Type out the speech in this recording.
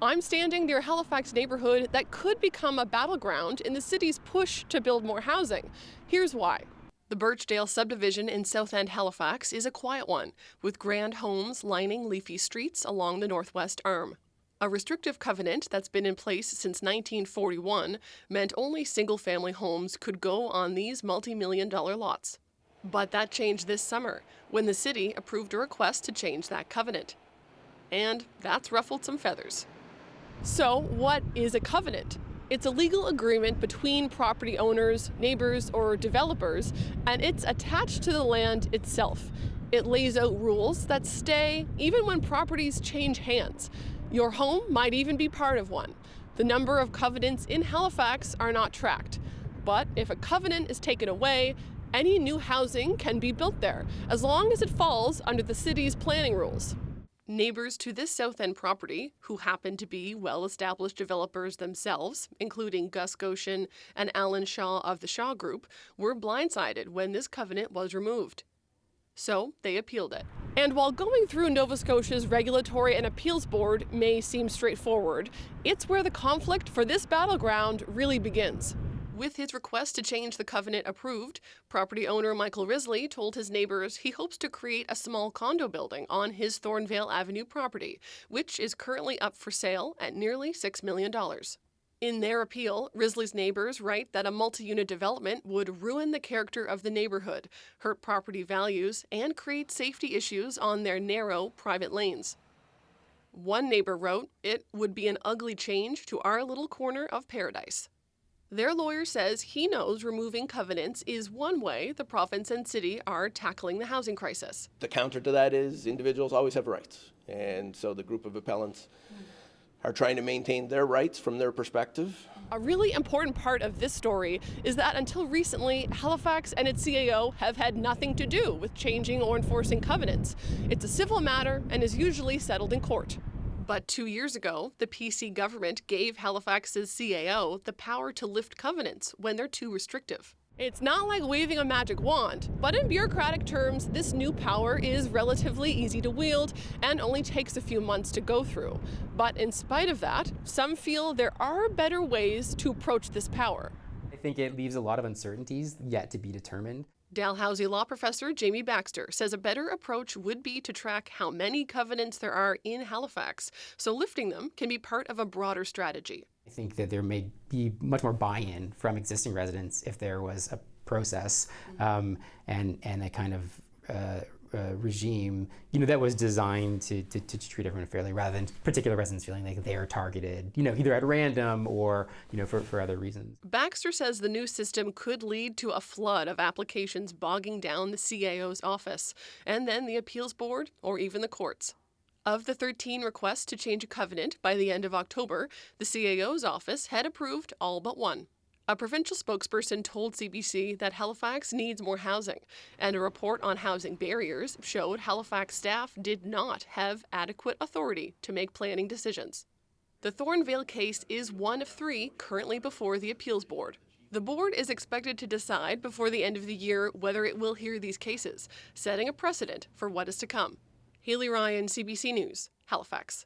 I'm standing near Halifax neighborhood that could become a battleground in the city's push to build more housing. Here's why. The Birchdale subdivision in South End, Halifax is a quiet one, with grand homes lining leafy streets along the northwest arm. A restrictive covenant that's been in place since 1941 meant only single-family homes could go on these multi-million-dollar lots. But that changed this summer, when the city approved a request to change that covenant. And that's ruffled some feathers. So, what is a covenant? It's a legal agreement between property owners, neighbors, or developers, and it's attached to the land itself. It lays out rules that stay even when properties change hands. Your home might even be part of one. The number of covenants in Halifax are not tracked. But if a covenant is taken away, any new housing can be built there, as long as it falls under the city's planning rules. Neighbors to this South End property, who happen to be well-established developers themselves, including Gus Goshen and Alan Shaw of the Shaw Group, were blindsided when this covenant was removed. So they appealed it. And while going through Nova Scotia's Regulatory and Appeals Board may seem straightforward, it's where the conflict for this battleground really begins. With his request to change the covenant approved, property owner Michael Risley told his neighbors he hopes to create a small condo building on his Thornvale Avenue property, which is currently up for sale at nearly $6 million. In their appeal, Risley's neighbors write that a multi-unit development would ruin the character of the neighborhood, hurt property values, and create safety issues on their narrow, private lanes. One neighbor wrote, "It would be an ugly change to our little corner of paradise." Their lawyer says he knows removing covenants is one way the province and city are tackling the housing crisis. The counter to that is individuals always have rights. And so the group of appellants are trying to maintain their rights from their perspective. A really important part of this story is that until recently, Halifax and its CAO have had nothing to do with changing or enforcing covenants. It's a civil matter and is usually settled in court. But 2 years ago, the PC government gave Halifax's CAO the power to lift covenants when they're too restrictive. It's not like waving a magic wand, but in bureaucratic terms, this new power is relatively easy to wield and only takes a few months to go through. But in spite of that, some feel there are better ways to approach this power. I think it leaves a lot of uncertainties yet to be determined. Dalhousie law professor Jamie Baxter says a better approach would be to track how many covenants there are in Halifax, so lifting them can be part of a broader strategy. I think that there may be much more buy-in from existing residents if there was a process and a kind of regime, that was designed to treat everyone fairly, rather than particular residents feeling like they are targeted, either at random or, for other reasons. Baxter says the new system could lead to a flood of applications bogging down the CAO's office, and then the appeals board or even the courts. Of the 13 requests to change a covenant by the end of October, the CAO's office had approved all but one. A provincial spokesperson told CBC that Halifax needs more housing, and a report on housing barriers showed Halifax staff did not have adequate authority to make planning decisions. The Thornvale case is one of 3 currently before the appeals board. The board is expected to decide before the end of the year whether it will hear these cases, setting a precedent for what is to come. Haley Ryan, CBC News, Halifax.